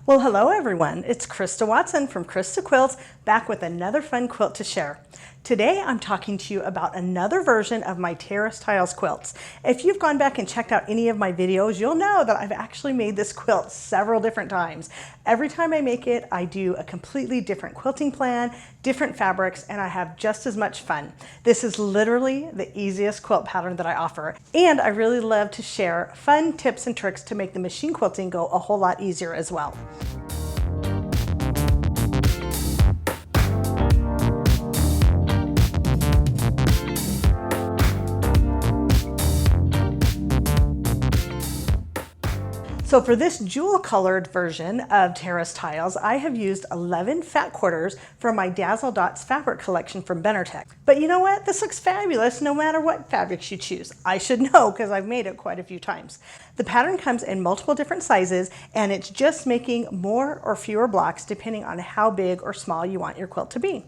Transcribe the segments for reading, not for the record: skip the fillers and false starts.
Well, hello everyone. It's Christa Watson from Christa Quilts, back with another fun quilt to share. Today I'm talking to you about another version of my Terrace Tiles quilts. If you've gone back and checked out any of my videos, you'll know that I've actually made this quilt several different times. Every time I make it, I do a completely different quilting plan, different fabrics, and I have just as much fun. This is literally the easiest quilt pattern that I offer, and I really love to share fun tips and tricks to make the machine quilting go a whole lot easier as well. So for this jewel colored version of Terrace Tiles, I have used 11 fat quarters from my Dazzle Dots fabric collection from Benartech. But you know what? This looks fabulous no matter what fabrics you choose. I should know because I've made it quite a few times. The pattern comes in multiple different sizes, and it's just making more or fewer blocks depending on how big or small you want your quilt to be.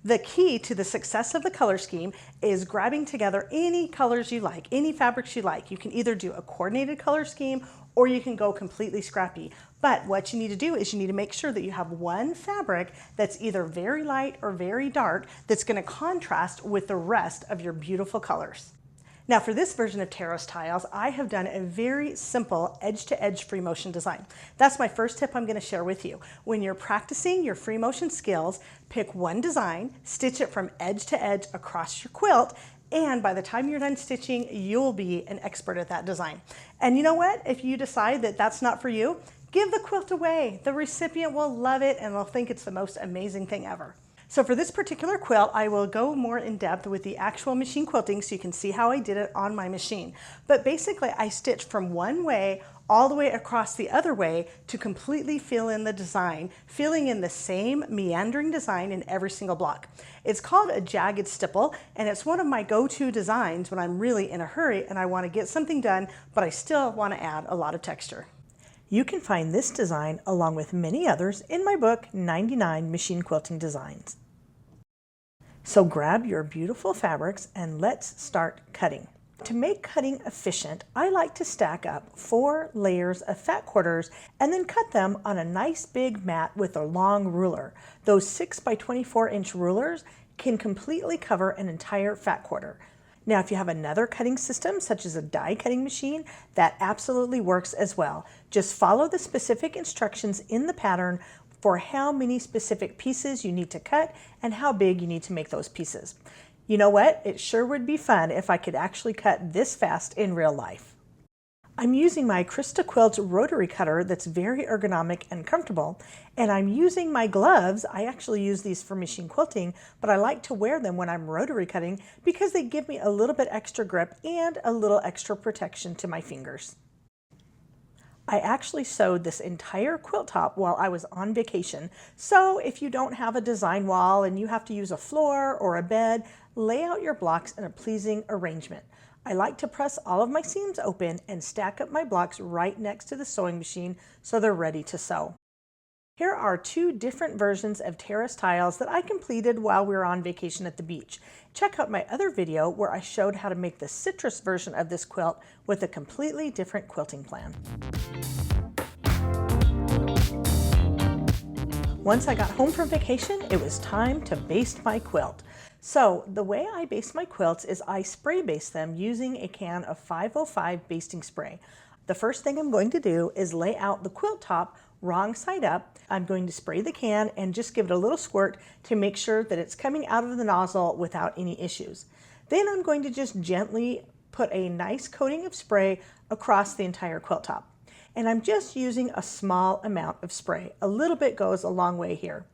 The key to the success of the color scheme is grabbing together any colors you like, any fabrics you like. You can either do a coordinated color scheme or you can go completely scrappy. But what you need to do is you need to make sure that you have one fabric that's either very light or very dark that's going to contrast with the rest of your beautiful colors. Now for this version of Terrace Tiles, I have done a very simple edge-to-edge free motion design. That's my first tip I'm going to share with you. When you're practicing your free motion skills, pick one design, stitch it from edge to edge across your quilt, and by the time you're done stitching, you'll be an expert at that design. And you know what? If you decide that that's not for you, give the quilt away. The recipient will love it and they'll think it's the most amazing thing ever. So for this particular quilt, I will go more in depth with the actual machine quilting so you can see how I did it on my machine. But basically, I stitched from one way all the way across the other way to completely fill in the design, filling in the same meandering design in every single block. It's called a Jagged Stipple, and it's one of my go-to designs when I'm really in a hurry and I want to get something done, but I still want to add a lot of texture. You can find this design along with many others in my book, 99 Machine Quilting Designs. So grab your beautiful fabrics and let's start cutting. To make cutting efficient, I like to stack up 4 layers of fat quarters and then cut them on a nice big mat with a long ruler. Those 6 by 24 inch rulers can completely cover an entire fat quarter. Now, if you have another cutting system, such as a die cutting machine, that absolutely works as well. Just follow the specific instructions in the pattern for how many specific pieces you need to cut and how big you need to make those pieces. You know what? It sure would be fun if I could actually cut this fast in real life. I'm using my Christa Quilts rotary cutter that's very ergonomic and comfortable, and I'm using my gloves. I actually use these for machine quilting, but I like to wear them when I'm rotary cutting because they give me a little bit extra grip and a little extra protection to my fingers. I actually sewed this entire quilt top while I was on vacation, so if you don't have a design wall and you have to use a floor or a bed, lay out your blocks in a pleasing arrangement. I like to press all of my seams open and stack up my blocks right next to the sewing machine so they're ready to sew. Here are 2 different versions of Terrace Tiles that I completed while we were on vacation at the beach. Check out my other video where I showed how to make the citrus version of this quilt with a completely different quilting plan. Once I got home from vacation, it was time to baste my quilt. So the way I baste my quilts is I spray baste them using a can of 505 basting spray. The first thing I'm going to do is lay out the quilt top wrong side up. I'm going to spray the can and just give it a little squirt to make sure that it's coming out of the nozzle without any issues. Then I'm going to just gently put a nice coating of spray across the entire quilt top. And I'm just using a small amount of spray. A little bit goes a long way here.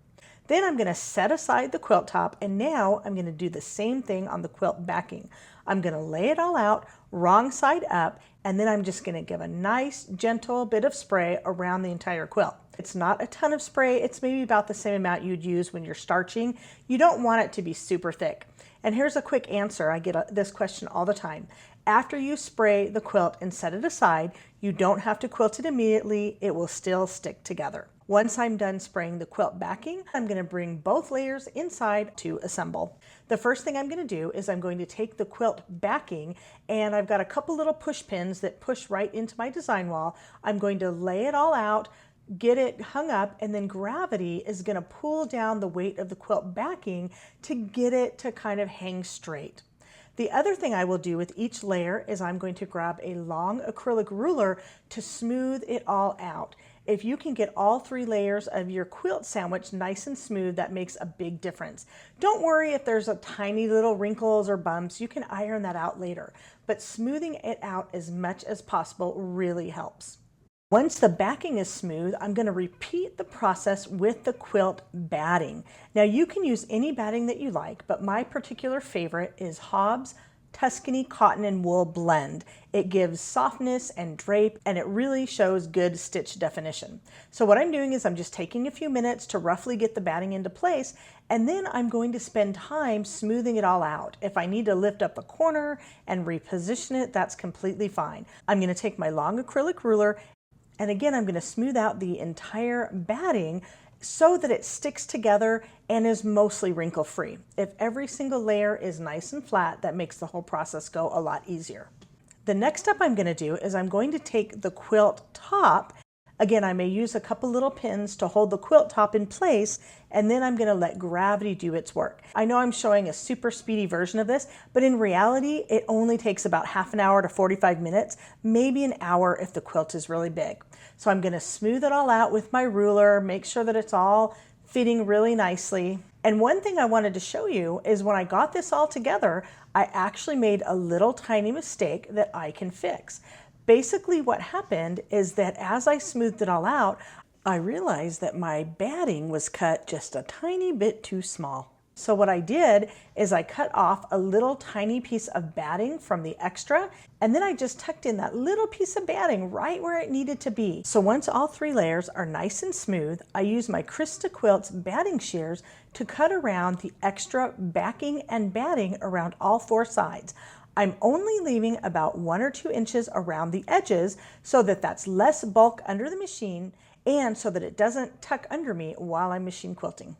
Then I'm going to set aside the quilt top, and now I'm going to do the same thing on the quilt backing. I'm going to lay it all out wrong side up, and then I'm just going to give a nice gentle bit of spray around the entire quilt. It's not a ton of spray. It's maybe about the same amount you'd use when you're starching. You don't want it to be super thick. And here's a quick answer. I get this question all the time. After you spray the quilt and set it aside, you don't have to quilt it immediately. It will still stick together. Once I'm done spraying the quilt backing, I'm going to bring both layers inside to assemble. The first thing I'm going to do is I'm going to take the quilt backing, and I've got a couple little push pins that push right into my design wall. I'm going to lay it all out get it hung up, and then gravity is going to pull down the weight of the quilt backing to get it to kind of hang straight. The other thing I will do with each layer is I'm going to grab a long acrylic ruler to smooth it all out. If you can get all 3 layers of your quilt sandwich nice and smooth, that makes a big difference. Don't worry if there's a tiny little wrinkles or bumps, you can iron that out later, but smoothing it out as much as possible really helps. Once the backing is smooth, I'm going to repeat the process with the quilt batting. Now you can use any batting that you like, but my particular favorite is Hobbs Tuscany Cotton and Wool Blend. It gives softness and drape, and it really shows good stitch definition. So what I'm doing is I'm just taking a few minutes to roughly get the batting into place, and then I'm going to spend time smoothing it all out. If I need to lift up a corner and reposition it, that's completely fine. I'm going to take my long acrylic ruler, and again, I'm going to smooth out the entire batting so that it sticks together and is mostly wrinkle-free. If every single layer is nice and flat, that makes the whole process go a lot easier. The next step I'm going to do is I'm going to take the quilt top. Again, I may use a couple little pins to hold the quilt top in place, and then I'm going to let gravity do its work. I know I'm showing a super speedy version of this, but in reality, it only takes about half an hour to 45 minutes, maybe an hour if the quilt is really big. So I'm going to smooth it all out with my ruler, make sure that it's all fitting really nicely. And one thing I wanted to show you is when I got this all together, I actually made a little tiny mistake that I can fix. Basically what happened is that as I smoothed it all out, I realized that my batting was cut just a tiny bit too small. So what I did is I cut off a little tiny piece of batting from the extra, and then I just tucked in that little piece of batting right where it needed to be. So once all 3 layers are nice and smooth, I use my Christa Quilts batting shears to cut around the extra backing and batting around all 4 sides. I'm only leaving about 1 or 2 inches around the edges so that that's less bulk under the machine and so that it doesn't tuck under me while I'm machine quilting.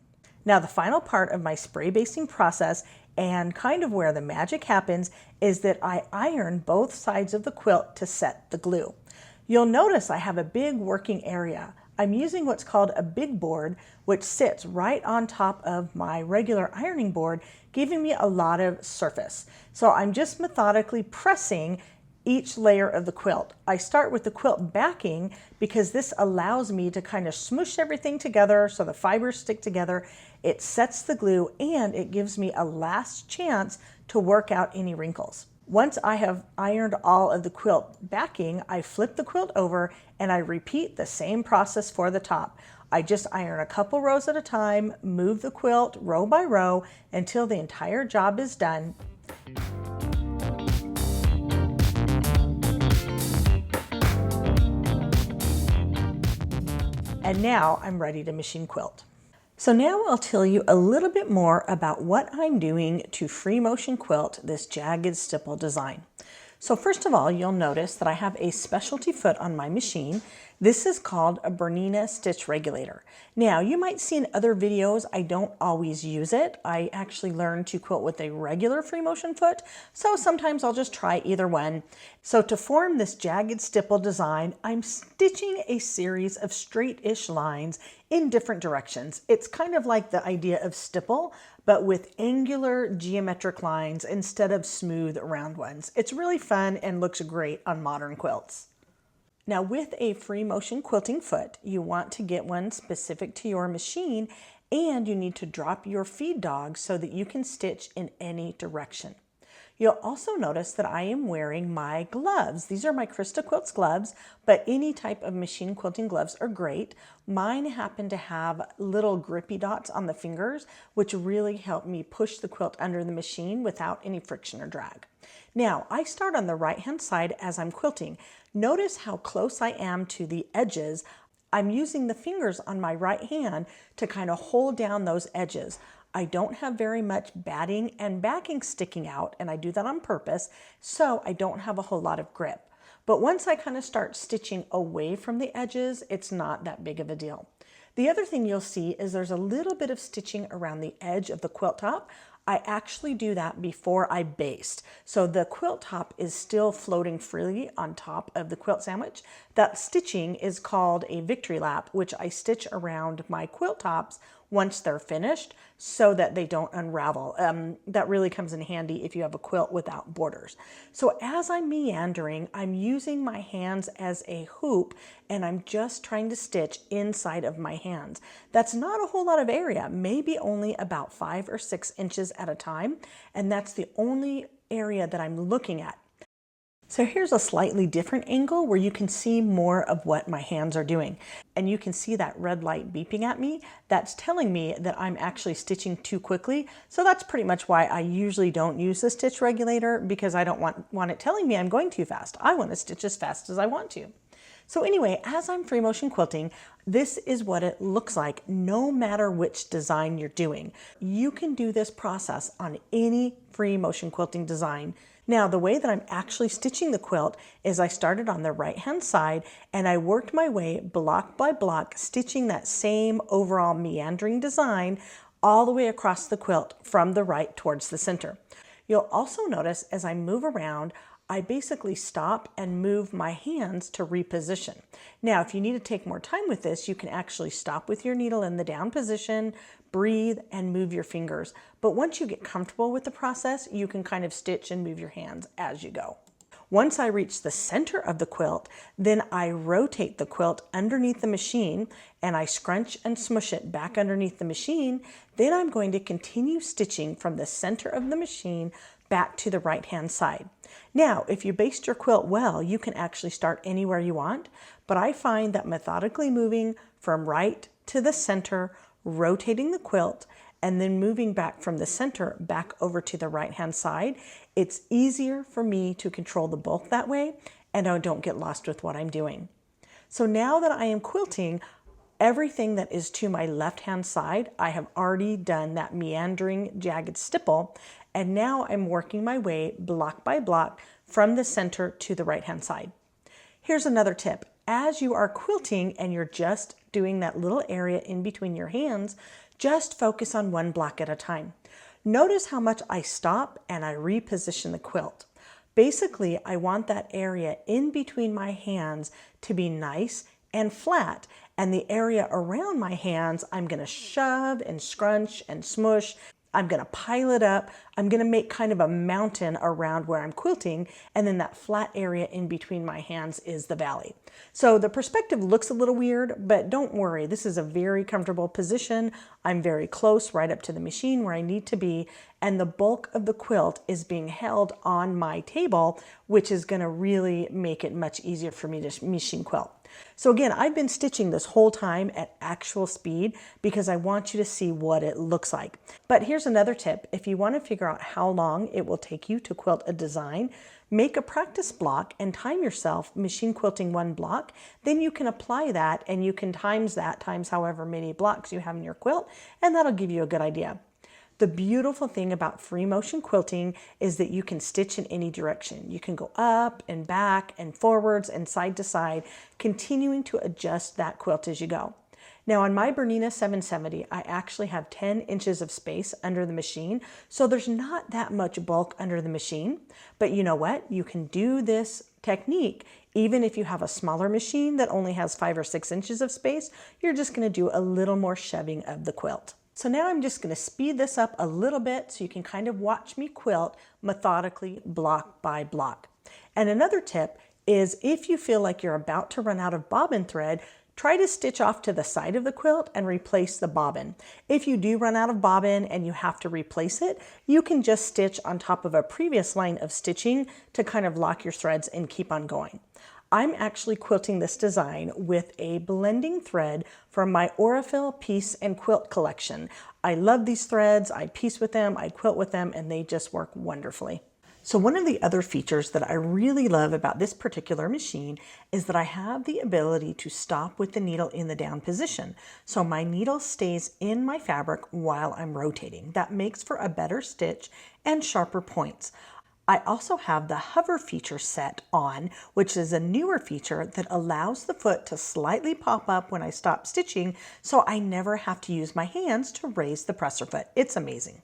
Now the final part of my spray basting process, and kind of where the magic happens, is that I iron both sides of the quilt to set the glue. You'll notice I have a big working area. I'm using what's called a big board, which sits right on top of my regular ironing board, giving me a lot of surface. So I'm just methodically pressing each layer of the quilt. I start with the quilt backing because this allows me to kind of smush everything together so the fibers stick together. It sets the glue and it gives me a last chance to work out any wrinkles. Once I have ironed all of the quilt backing, I flip the quilt over and I repeat the same process for the top. I just iron a couple rows at a time, move the quilt row by row until the entire job is done. And now I'm ready to machine quilt. So now I'll tell you a little bit more about what I'm doing to free motion quilt this Jagged stipple design. So first of all, you'll notice that I have a specialty foot on my machine. This is called a Bernina stitch regulator. Now you might see in other videos I don't always use it. I actually learned to quilt with a regular free motion foot, so sometimes I'll just try either one. So to form this Jagged stipple design, I'm stitching a series of straight-ish lines in different directions. It's kind of like the idea of stipple, but with angular geometric lines instead of smooth round ones. It's really fun and looks great on modern quilts. Now with a free motion quilting foot, you want to get one specific to your machine, and you need to drop your feed dog so that you can stitch in any direction. You'll also notice that I am wearing my gloves. These are my Christa Quilts gloves, but any type of machine quilting gloves are great. Mine happen to have little grippy dots on the fingers, which really help me push the quilt under the machine without any friction or drag. Now, I start on the right-hand side as I'm quilting. Notice how close I am to the edges. I'm using the fingers on my right hand to kind of hold down those edges. I don't have very much batting and backing sticking out, and I do that on purpose, so I don't have a whole lot of grip. But once I kind of start stitching away from the edges, it's not that big of a deal. The other thing you'll see is there's a little bit of stitching around the edge of the quilt top. I actually do that before I baste. So the quilt top is still floating freely on top of the quilt sandwich. That stitching is called a victory lap, which I stitch around my quilt tops once they're finished so that they don't unravel. That really comes in handy if you have a quilt without borders. So as I'm meandering, I'm using my hands as a hoop and I'm just trying to stitch inside of my hands. That's not a whole lot of area, maybe only about 5 or 6 inches at a time. And that's the only area that I'm looking at. So here's a slightly different angle where you can see more of what my hands are doing. And you can see that red light beeping at me. That's telling me that I'm actually stitching too quickly. So that's pretty much why I usually don't use the stitch regulator, because I don't want it telling me I'm going too fast. I want to stitch as fast as I want to. So anyway, as I'm free motion quilting, this is what it looks like no matter which design you're doing. You can do this process on any free motion quilting design. Now, the way that I'm actually stitching the quilt is I started on the right-hand side and I worked my way block by block, stitching that same overall meandering design all the way across the quilt from the right towards the center. You'll also notice as I move around, I basically stop and move my hands to reposition. Now, if you need to take more time with this, you can actually stop with your needle in the down position, breathe, and move your fingers. But once you get comfortable with the process, you can kind of stitch and move your hands as you go. Once I reach the center of the quilt, then I rotate the quilt underneath the machine and I scrunch and smush it back underneath the machine. Then I'm going to continue stitching from the center of the machine back to the right-hand side. Now, if you baste your quilt well, you can actually start anywhere you want, but I find that methodically moving from right to the center, rotating the quilt, and then moving back from the center back over to the right-hand side, it's easier for me to control the bulk that way, and I don't get lost with what I'm doing. So now that I am quilting, everything that is to my left-hand side, I have already done that meandering jagged stipple, and now I'm working my way block by block from the center to the right-hand side. Here's another tip. As you are quilting and you're just doing that little area in between your hands, just focus on one block at a time. Notice how much I stop and I reposition the quilt. Basically, I want that area in between my hands to be nice and flat, and the area around my hands, I'm going to shove and scrunch and smush. I'm going to pile it up. I'm going to make kind of a mountain around where I'm quilting, and then that flat area in between my hands is the valley. So the perspective looks a little weird, but don't worry. This is a very comfortable position. I'm very close right up to the machine where I need to be, and the bulk of the quilt is being held on my table, which is going to really make it much easier for me to machine quilt. So again, I've been stitching this whole time at actual speed because I want you to see what it looks like. But here's another tip. If you want to figure out how long it will take you to quilt a design, make a practice block and time yourself machine quilting one block. Then you can apply that and you can times that times however many blocks you have in your quilt, and that'll give you a good idea. The beautiful thing about free motion quilting is that you can stitch in any direction. You can go up and back and forwards and side to side, continuing to adjust that quilt as you go. Now on my Bernina 770, I actually have 10 inches of space under the machine, so there's not that much bulk under the machine. But you know what? You can do this technique even if you have a smaller machine that only has 5 or 6 inches of space. You're just going to do a little more shoving of the quilt. So now I'm just going to speed this up a little bit so you can kind of watch me quilt methodically block by block. And another tip is if you feel like you're about to run out of bobbin thread, try to stitch off to the side of the quilt and replace the bobbin. If you do run out of bobbin and you have to replace it, you can just stitch on top of a previous line of stitching to kind of lock your threads and keep on going. I'm actually quilting this design with a blending thread from my Aurifil Piece and Quilt collection. I love these threads. I piece with them, I quilt with them, and they just work wonderfully. So one of the other features that I really love about this particular machine is that I have the ability to stop with the needle in the down position. So my needle stays in my fabric while I'm rotating. That makes for a better stitch and sharper points. I also have the hover feature set on, which is a newer feature that allows the foot to slightly pop up when I stop stitching, so I never have to use my hands to raise the presser foot. It's amazing.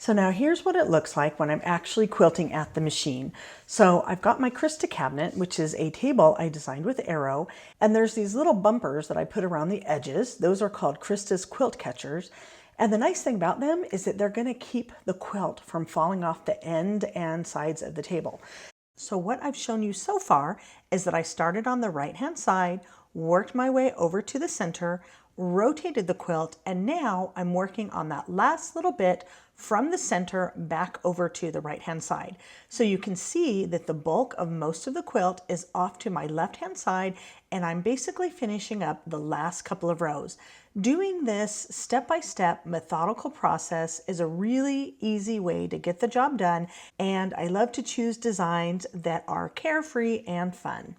So now here's what it looks like when I'm actually quilting at the machine. So I've got my Christa cabinet, which is a table I designed with arrow, and there's these little bumpers that I put around the edges. Those are called Christa's quilt catchers. And the nice thing about them is that they're going to keep the quilt from falling off the end and sides of the table. So what I've shown you so far is that I started on the right-hand side, worked my way over to the center, rotated the quilt, and now I'm working on that last little bit from the center back over to the right-hand side. So you can see that the bulk of most of the quilt is off to my left-hand side, and I'm basically finishing up the last couple of rows. Doing this step-by-step methodical process is a really easy way to get the job done, and I love to choose designs that are carefree and fun.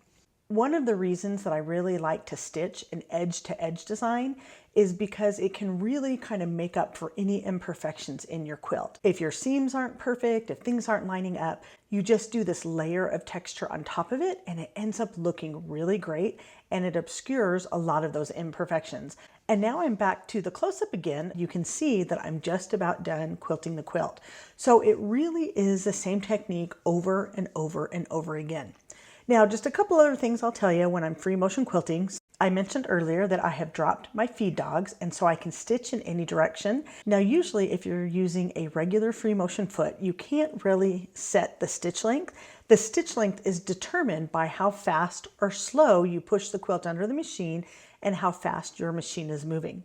One of the reasons that I really like to stitch an edge-to-edge design is because it can really kind of make up for any imperfections in your quilt. If your seams aren't perfect, if things aren't lining up, you just do this layer of texture on top of it and it ends up looking really great and it obscures a lot of those imperfections. And now I'm back to the close-up again. You can see that I'm just about done quilting the quilt. So it really is the same technique over and over and over again. Now, just a couple other things I'll tell you when I'm free motion quilting. I mentioned earlier that I have dropped my feed dogs and so I can stitch in any direction. Now, usually if you're using a regular free motion foot, you can't really set the stitch length. The stitch length is determined by how fast or slow you push the quilt under the machine and how fast your machine is moving.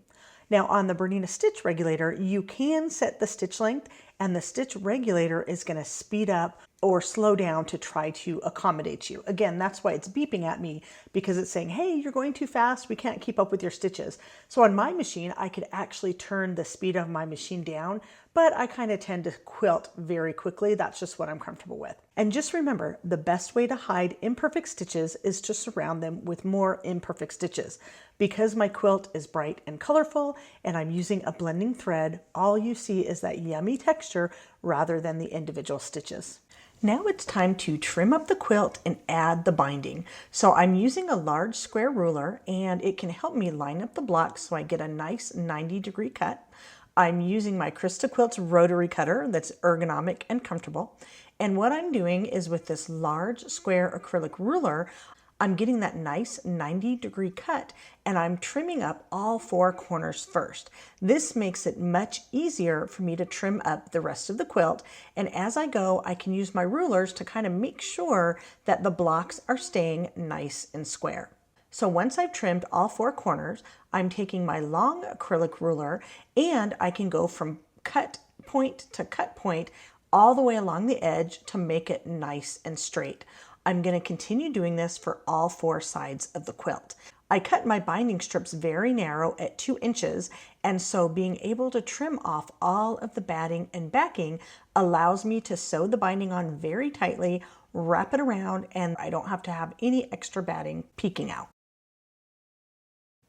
Now on the Bernina stitch regulator, you can set the stitch length and the stitch regulator is going to speed up or slow down to try to accommodate you. Again, that's why it's beeping at me because it's saying, hey, you're going too fast. We can't keep up with your stitches. So on my machine, I could actually turn the speed of my machine down, but I kind of tend to quilt very quickly. That's just what I'm comfortable with. And just remember, the best way to hide imperfect stitches is to surround them with more imperfect stitches. Because my quilt is bright and colorful and I'm using a blending thread, all you see is that yummy texture rather than the individual stitches. Now it's time to trim up the quilt and add the binding. So I'm using a large square ruler and it can help me line up the blocks so I get a nice 90-degree cut. I'm using my Christa Quilts rotary cutter that's ergonomic and comfortable. And what I'm doing is with this large square acrylic ruler, I'm getting that nice 90-degree cut and I'm trimming up all four corners first. This makes it much easier for me to trim up the rest of the quilt, and as I go I can use my rulers to kind of make sure that the blocks are staying nice and square. So once I've trimmed all four corners, I'm taking my long acrylic ruler and I can go from cut point to cut point all the way along the edge to make it nice and straight. I'm going to continue doing this for all four sides of the quilt. I cut my binding strips very narrow at 2 inches, and so being able to trim off all of the batting and backing allows me to sew the binding on very tightly, wrap it around, and I don't have to have any extra batting peeking out.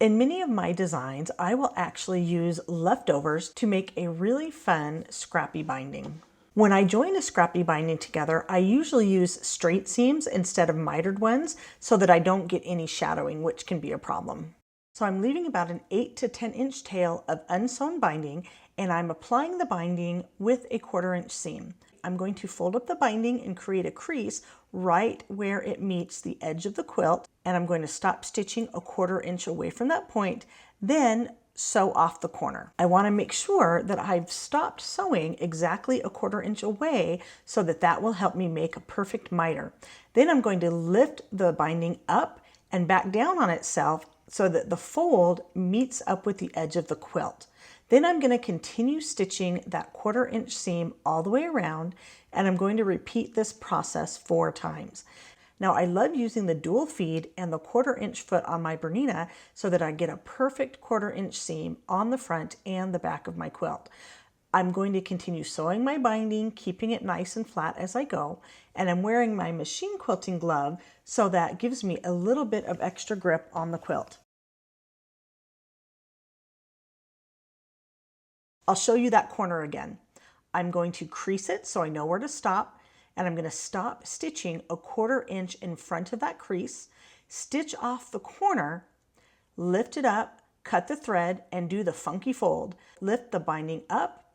In many of my designs, I will actually use leftovers to make a really fun scrappy binding. When I join a scrappy binding together, I usually use straight seams instead of mitered ones so that I don't get any shadowing, which can be a problem. So I'm leaving about an 8 to 10 inch tail of unsewn binding and I'm applying the binding with a 1/4 inch seam. I'm going to fold up the binding and create a crease right where it meets the edge of the quilt, and I'm going to stop stitching a 1/4 inch away from that point, then sew off the corner. I want to make sure that I've stopped sewing exactly a 1/4 inch away so that that will help me make a perfect miter. Then I'm going to lift the binding up and back down on itself so that the fold meets up with the edge of the quilt. Then I'm going to continue stitching that 1/4 inch seam all the way around, and I'm going to repeat this process 4 times. Now I love using the dual feed and the 1/4 inch foot on my Bernina so that I get a perfect 1/4 inch seam on the front and the back of my quilt. I'm going to continue sewing my binding, keeping it nice and flat as I go, and I'm wearing my machine quilting glove so that gives me a little bit of extra grip on the quilt. I'll show you that corner again. I'm going to crease it so I know where to stop, and I'm going to stop stitching a 1/4 inch in front of that crease, stitch off the corner, lift it up, cut the thread, and do the funky fold. Lift the binding up,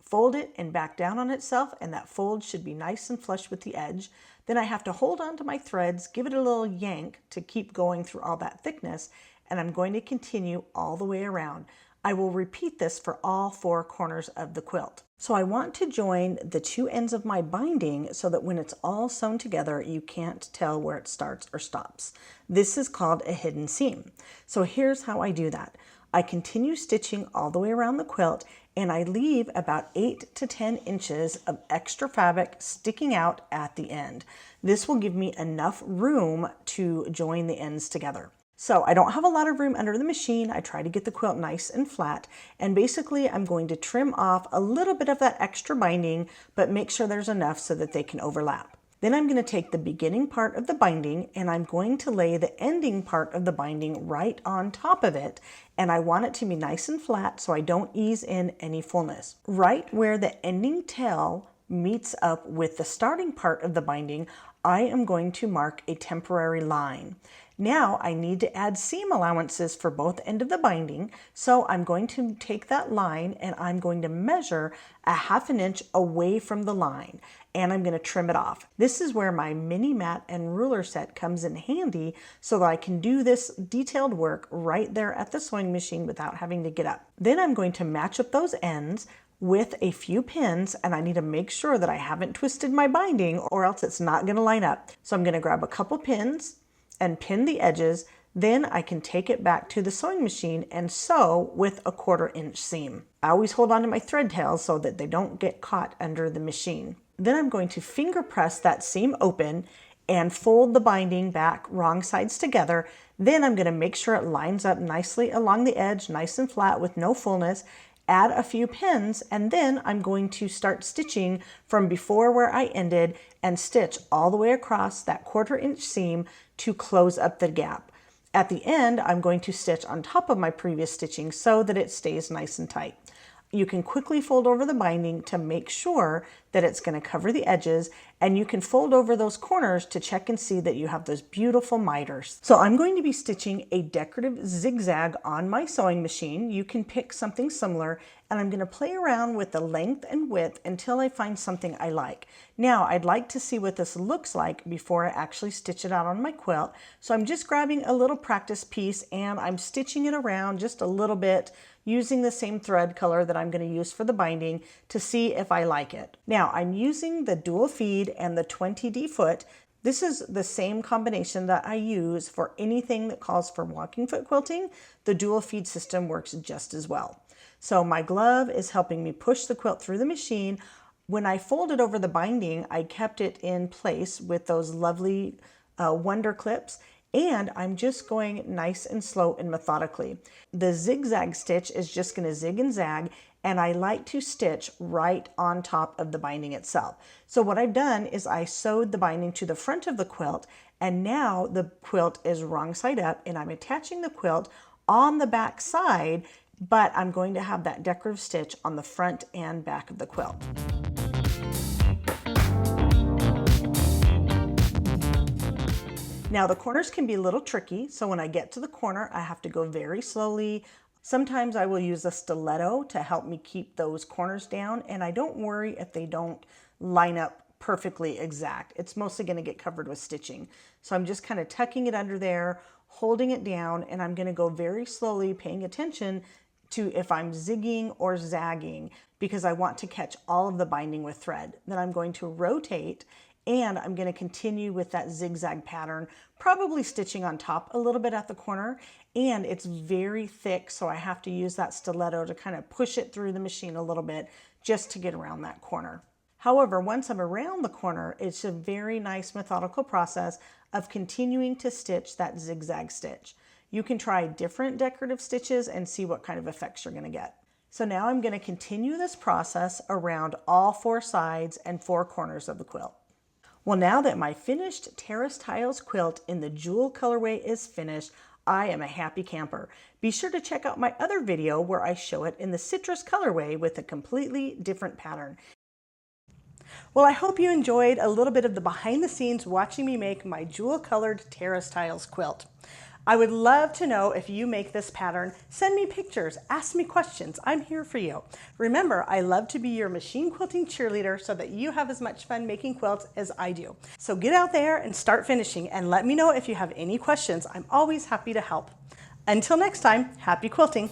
fold it and back down on itself, and that fold should be nice and flush with the edge. Then I have to hold on to my threads, give it a little yank to keep going through all that thickness, and I'm going to continue all the way around. I will repeat this for all 4 corners of the quilt. So I want to join the 2 ends of my binding so that when it's all sewn together, you can't tell where it starts or stops. This is called a hidden seam. So here's how I do that. I continue stitching all the way around the quilt, and I leave about 8 to 10 inches of extra fabric sticking out at the end. This will give me enough room to join the ends together. So I don't have a lot of room under the machine. I try to get the quilt nice and flat, and basically I'm going to trim off a little bit of that extra binding, but make sure there's enough so that they can overlap. Then I'm going to take the beginning part of the binding and I'm going to lay the ending part of the binding right on top of it, and I want it to be nice and flat so I don't ease in any fullness. Right where the ending tail meets up with the starting part of the binding, I am going to mark a temporary line. Now I need to add seam allowances for both ends of the binding, so I'm going to take that line and I'm going to measure a 1/2 inch away from the line, and I'm going to trim it off. This is where my mini mat and ruler set comes in handy so that I can do this detailed work right there at the sewing machine without having to get up. Then I'm going to match up those ends with a few pins, and I need to make sure that I haven't twisted my binding or else it's not going to line up. So I'm going to grab a couple pins and pin the edges. Then I can take it back to the sewing machine and sew with a 1/4 inch seam. I always hold on to my thread tails so that they don't get caught under the machine. Then I'm going to finger press that seam open and fold the binding back wrong sides together. Then I'm going to make sure it lines up nicely along the edge, nice and flat with no fullness. Add a few pins, and then I'm going to start stitching from before where I ended and stitch all the way across that 1/4 inch seam to close up the gap. At the end, I'm going to stitch on top of my previous stitching so that it stays nice and tight. You can quickly fold over the binding to make sure that it's going to cover the edges, and you can fold over those corners to check and see that you have those beautiful miters. So I'm going to be stitching a decorative zigzag on my sewing machine. You can pick something similar, and I'm going to play around with the length and width until I find something I like. Now I'd like to see what this looks like before I actually stitch it out on my quilt. So I'm just grabbing a little practice piece and I'm stitching it around just a little bit using the same thread color that I'm going to use for the binding to see if I like it. Now I'm using the dual feed and the 20D foot. This is the same combination that I use for anything that calls for walking foot quilting. The dual feed system works just as well. So my glove is helping me push the quilt through the machine. When I folded over the binding, I kept it in place with those lovely Wonder clips, and I'm just going nice and slow and methodically. The zigzag stitch is just going to zig and zag, and I like to stitch right on top of the binding itself. So what I've done is I sewed the binding to the front of the quilt, and now the quilt is wrong side up, and I'm attaching the quilt on the back side, but I'm going to have that decorative stitch on the front and back of the quilt. Now the corners can be a little tricky, so when I get to the corner, I have to go very slowly. Sometimes I will use a stiletto to help me keep those corners down, and I don't worry if they don't line up perfectly exact. It's mostly going to get covered with stitching. So I'm just kind of tucking it under there, holding it down, and I'm going to go very slowly, paying attention to if I'm zigging or zagging, because I want to catch all of the binding with thread. Then I'm going to rotate, and I'm going to continue with that zigzag pattern, probably stitching on top a little bit at the corner, and it's very thick, so I have to use that stiletto to kind of push it through the machine a little bit just to get around that corner. However, once I'm around the corner, it's a very nice methodical process of continuing to stitch that zigzag stitch. You can try different decorative stitches and see what kind of effects you're going to get. So now I'm going to continue this process around all 4 sides and 4 corners of the quilt. Well, now that my finished Terrace Tiles quilt in the jewel colorway is finished, I am a happy camper. Be sure to check out my other video where I show it in the citrus colorway with a completely different pattern. Well, I hope you enjoyed a little bit of the behind the scenes watching me make my jewel colored Terrace Tiles quilt. I would love to know if you make this pattern. Send me pictures, ask me questions. I'm here for you. Remember, I love to be your machine quilting cheerleader so that you have as much fun making quilts as I do. So get out there and start finishing, and let me know if you have any questions. I'm always happy to help. Until next time, happy quilting.